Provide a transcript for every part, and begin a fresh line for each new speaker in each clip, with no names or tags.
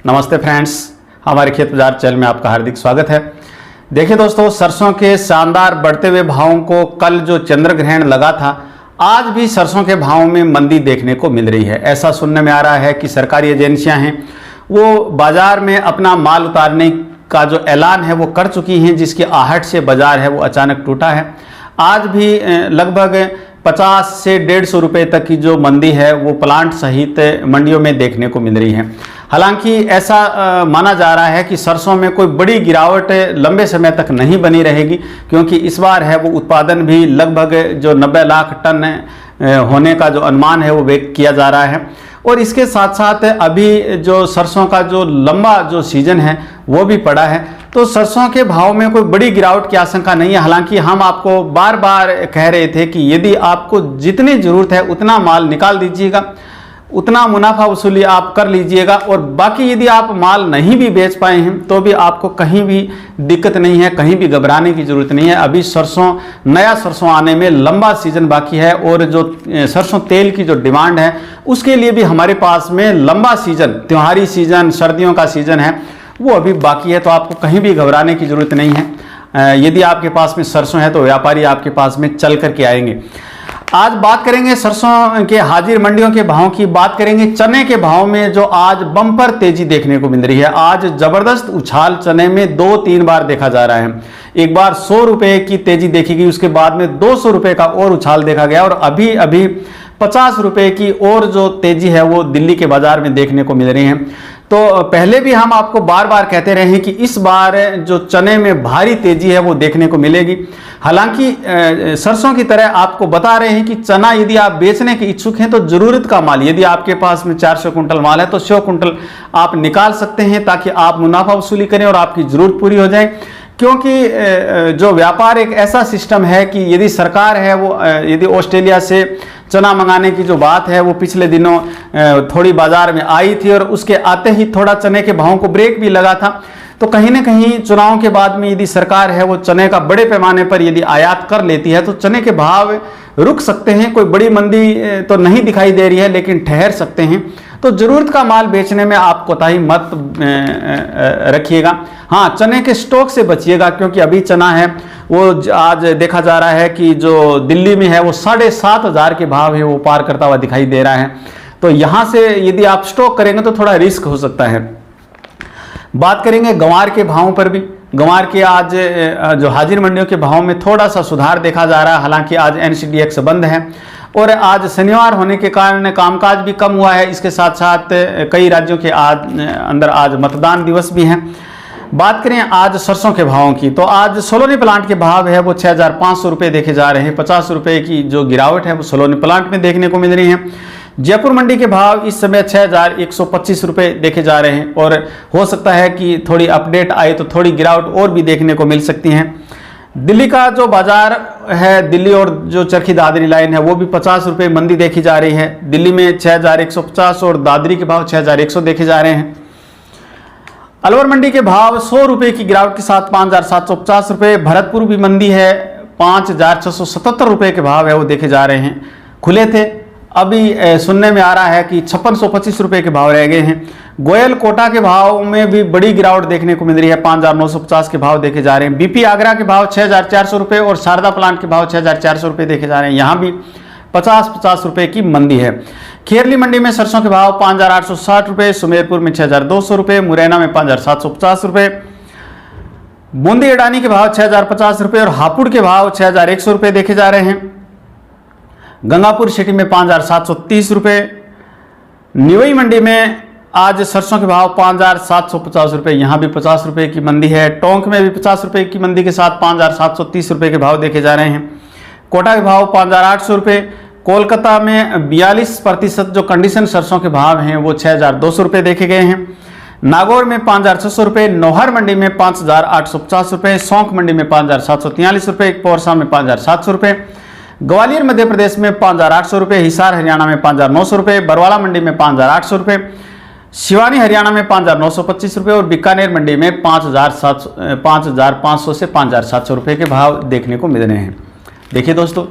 नमस्ते फ्रेंड्स, हमारे खेत बाजार चैनल में आपका हार्दिक स्वागत है। देखिए दोस्तों, सरसों के शानदार बढ़ते हुए भावों को कल जो चंद्र ग्रहण लगा था, आज भी सरसों के भावों में मंदी देखने को मिल रही है। ऐसा सुनने में आ रहा है कि सरकारी एजेंसियां हैं वो बाजार में अपना माल उतारने का जो ऐलान है वो कर चुकी हैं, जिसकी आहट से बाजार है वो अचानक टूटा है। आज भी लगभग 50 से 150 रुपये तक की जो मंदी है वो प्लांट सहित मंडियों में देखने को मिल रही है। हालांकि ऐसा माना जा रहा है कि सरसों में कोई बड़ी गिरावट लंबे समय तक नहीं बनी रहेगी, क्योंकि इस बार है वो उत्पादन भी लगभग जो 90 लाख टन होने का जो अनुमान है वो व्यक्त किया जा रहा है। और इसके साथ साथ अभी जो सरसों का जो लंबा जो सीजन है वो भी पड़ा है, तो सरसों के भाव में कोई बड़ी गिरावट की आशंका नहीं है। हालांकि हम आपको बार बार कह रहे थे कि यदि आपको जितनी ज़रूरत है उतना माल निकाल दीजिएगा, उतना मुनाफा वसूली आप कर लीजिएगा, और बाकी यदि आप माल नहीं भी बेच पाए हैं तो भी आपको कहीं भी दिक्कत नहीं है, कहीं भी घबराने की ज़रूरत नहीं है। अभी सरसों, नया सरसों आने में लंबा सीजन बाकी है, और जो सरसों तेल की जो डिमांड है उसके लिए भी हमारे पास में लंबा सीजन, त्योहारी सीजन, सर्दियों का सीजन है वो अभी बाकी है। तो आपको कहीं भी घबराने की ज़रूरत नहीं है। यदि आपके पास में सरसों है तो व्यापारी आपके पास में चल करके आएंगे। आज बात करेंगे सरसों के हाजिर मंडियों के भाव की, बात करेंगे चने के भाव में जो आज बम्पर तेजी देखने को मिल रही है। आज जबरदस्त उछाल चने में 2-3 बार देखा जा रहा है। एक बार 100 रुपये की तेजी देखी गई, उसके बाद में 200 रुपये का और उछाल देखा गया, और अभी अभी 50 रुपये की और जो तेजी है वो दिल्ली के बाजार में देखने को मिल रही है। तो पहले भी हम आपको बार बार कहते रहे हैं कि इस बार जो चने में भारी तेजी है वो देखने को मिलेगी। हालांकि सरसों की तरह आपको बता रहे हैं कि चना यदि आप बेचने के इच्छुक हैं तो ज़रूरत का माल, यदि आपके पास में 400 कुंटल माल है तो 100 कुंटल आप निकाल सकते हैं, ताकि आप मुनाफा वसूली करें और आपकी ज़रूरत पूरी हो जाए। क्योंकि जो व्यापार एक ऐसा सिस्टम है कि यदि सरकार है वो यदि ऑस्ट्रेलिया से चना मंगाने की जो बात है वो पिछले दिनों थोड़ी बाजार में आई थी, और उसके आते ही थोड़ा चने के भावों को ब्रेक भी लगा था। तो कहीं ना कहीं चुनाव के बाद में यदि सरकार है वो चने का बड़े पैमाने पर यदि आयात कर लेती है तो चने के भाव रुक सकते हैं। कोई बड़ी मंदी तो नहीं दिखाई दे रही है, लेकिन ठहर सकते हैं। तो ज़रूरत का माल बेचने में आप कोताही मत रखिएगा। हाँ, चने के स्टॉक से बचिएगा, क्योंकि अभी चना है वो आज देखा जा रहा है कि जो दिल्ली में है वो 7,500 के भाव है वो पार करता हुआ दिखाई दे रहा है। तो यहाँ से यदि आप स्टॉक करेंगे तो थोड़ा रिस्क हो सकता है। बात करेंगे गंवार के भावों पर भी। गंवार के आज जो हाजिर मंडियों के भाव में थोड़ा सा सुधार देखा जा रहा है। हालांकि आज NCDX बंद है और आज शनिवार होने के कारण कामकाज भी कम हुआ है। इसके साथ साथ कई राज्यों के अंदर आज मतदान दिवस भी हैं। बात करें आज सरसों के भावों की, तो आज सोलोनी प्लांट के भाव है वो 6,500 रुपये देखे जा रहे हैं। 50 रुपये की जो गिरावट है वो सोलोनी प्लांट में देखने को मिल रही है। जयपुर मंडी के भाव इस समय 6,125 रुपये देखे जा रहे हैं, और हो सकता है कि थोड़ी अपडेट आए तो थोड़ी गिरावट और भी देखने को मिल सकती है। दिल्ली का जो बाजार है, दिल्ली और जो चरखी दादरी लाइन है वो भी 50 रुपये मंदी देखी जा रही है। दिल्ली में 6,150 और दादरी के भाव 6,100 देखे जा रहे हैं। अलवर मंडी के भाव 100 रुपये की गिरावट के साथ 5,750 रुपये। भरतपुर भी मंदी है, 5,677 रुपये के भाव है वो देखे जा रहे हैं। खुले थे, अभी सुनने में आ रहा है कि 5,625 रुपये के भाव रह गए हैं। गोयल कोटा के भाव में भी बड़ी गिरावट देखने को मिल रही है, 5,950 के भाव देखे जा रहे हैं। BP आगरा के भाव 6,400 रुपये और शारदा प्लांट के भाव 6,400 रुपये देखे जा रहे हैं। यहाँ भी 50-50 रुपये की मंदी है। खेरली मंडी में सरसों के भाव 5,860 रुपये, सुमेरपुर में 6,200 रुपये, मुरैना में 5,750 रुपये, बूंदी अडानी के भाव 6,050 रुपये और हापुड़ के भाव 6,100 रुपये देखे जा रहे हैं। गंगापुर सिटी में 5,730 रुपये। निवई मंडी में आज सरसों के भाव 5,750 रुपये, यहाँ भी 50 रुपये की मंदी है। टोंक में भी 50 रुपये की मंदी के साथ 5,730 रुपये के भाव देखे जा रहे हैं। कोटा के भाव 5,800 रुपये। कोलकाता में 42% जो कंडीशन सरसों के भाव हैं वो 6,200 रुपये देखे गए हैं। नागौर में 5,600 रुपये, नौहर मंडी में 5,850 रुपये, सौंख मंडी में 5,743 रुपये, पौरसा में 5,700 रुपये, ग्वालियर मध्य प्रदेश में 5,800 रुपये, हिसार हरियाणा में 5,900 रुपये, बरवाला मंडी में 5,800 रुपये, शिवानी हरियाणा में 5,925 रुपये और बीकानेर मंडी में 5,500 से 5,700 रुपये के भाव देखने को मिल रहे हैं। देखिए दोस्तों,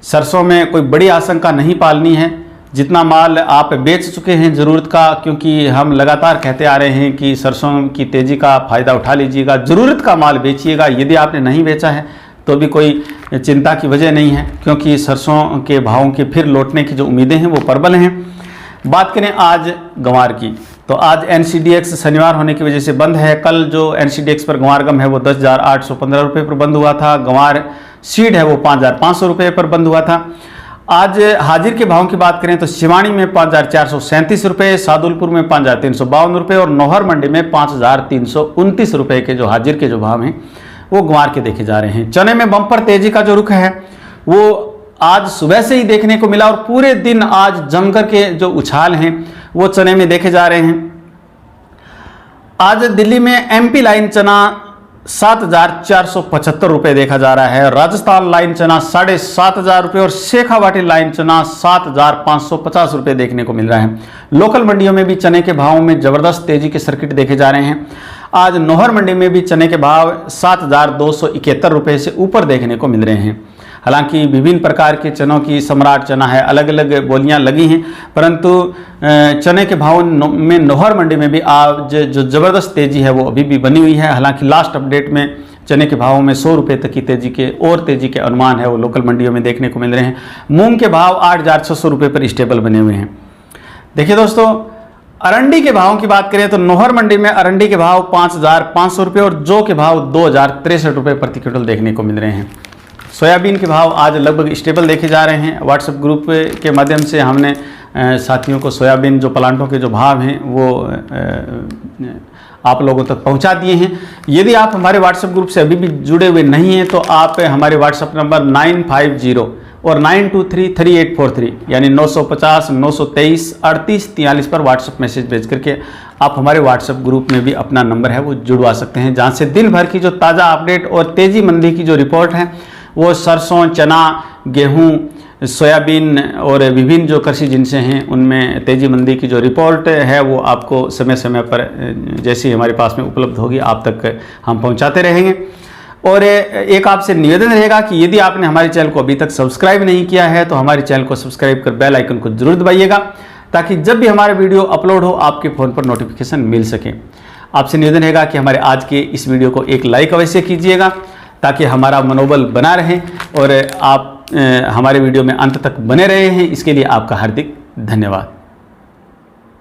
सरसों में कोई बड़ी आशंका नहीं पालनी है। जितना माल आप बेच चुके हैं ज़रूरत का, क्योंकि हम लगातार कहते आ रहे हैं कि सरसों की तेज़ी का फ़ायदा उठा लीजिएगा, ज़रूरत का माल बेचिएगा। यदि आपने नहीं बेचा है तो भी कोई चिंता की वजह नहीं है, क्योंकि सरसों के भावों के फिर लौटने की जो उम्मीदें हैं वो प्रबल हैं। बात करें आज गंवार की, तो आज NCDX शनिवार होने की वजह से बंद है। कल जो NCDX पर गंवार गम है वो 10,815 रुपये पर बंद हुआ था। गंवार सीड है वो 5,500 रुपये पर बंद हुआ था। आज हाजिर के भावों की बात करें तो शिवानी में 5,437 रुपये, सादुलपुर में 5,352 रुपये और नौहर मंडी में 5,329 रुपये के जो हाजिर के जो भाव हैं वो गंवार के देखे जा रहे हैं। चने में बम्पर तेजी का जो रुख है वो आज सुबह से ही देखने को मिला और पूरे दिन आज जमकर के जो उछाल हैं वो चने में देखे जा रहे हैं। आज दिल्ली में MP लाइन चना 7,475 रुपये देखा जा रहा है, राजस्थान लाइन चना 7,500 रुपये और शेखावाटी लाइन चना 7,550 रुपये देखने को मिल रहा है। लोकल मंडियों में भी चने के भावों में जबरदस्त तेजी के सर्किट देखे जा रहे हैं। आज नौहर मंडी में भी चने के भाव 7,271 रुपये से ऊपर देखने को मिल रहे हैं। हालांकि विभिन्न प्रकार के चनों की सम्राट चना है, अलग अलग बोलियां लगी हैं, परंतु चने के भाव में नौहर मंडी में भी आज जो ज़बरदस्त तेज़ी है वो अभी भी बनी हुई है। हालांकि लास्ट अपडेट में चने के भावों में 100 रुपये तक की तेज़ी के और तेज़ी के अनुमान है वो लोकल मंडियों में देखने को मिल रहे हैं। मूंग के भाव 8,600 रुपये पर स्टेबल बने हुए हैं। देखिए दोस्तों, अरंडी के भावों की बात करें तो नौहर मंडी में अरंडी के भाव 5,500 रुपये और जौ के भाव 2,063 रुपये प्रति क्विंटल देखने को मिल रहे हैं। सोयाबीन के भाव आज लगभग स्टेबल देखे जा रहे हैं। व्हाट्सएप ग्रुप के माध्यम से हमने साथियों को सोयाबीन जो प्लांटों के जो भाव हैं वो आप लोगों तक पहुंचा दिए हैं। यदि आप हमारे व्हाट्सएप ग्रुप से अभी भी जुड़े हुए नहीं हैं तो आप हमारे व्हाट्सएप नंबर 950 और 9233843 यानी 950 923 3843 पर व्हाट्सएप मैसेज भेज करके आप हमारे व्हाट्सएप ग्रुप में भी अपना नंबर है वो जुड़वा सकते हैं, जहां से दिन भर की जो ताज़ा अपडेट और तेज़ी मंदी की जो रिपोर्ट है वो सरसों, चना, गेहूं, सोयाबीन और विभिन्न जो कृषि जिनसे हैं उनमें तेज़ी मंदी की जो रिपोर्ट है वो आपको समय समय पर जैसी हमारे पास में उपलब्ध होगी आप तक हम पहुंचाते रहेंगे। और एक आपसे निवेदन रहेगा कि यदि आपने हमारे चैनल को अभी तक सब्सक्राइब नहीं किया है तो हमारे चैनल को सब्सक्राइब कर बेल आइकन को जरूर दबाइएगा, ताकि जब भी हमारा वीडियो अपलोड हो आपके फ़ोन पर नोटिफिकेशन मिल सके। आपसे निवेदन रहेगा कि हमारे आज के इस वीडियो को एक लाइक अवश्य कीजिएगा, ताकि हमारा मनोबल बना रहे और आप हमारे वीडियो में अंत तक बने रहे हैं। इसके लिए आपका हार्दिक धन्यवाद।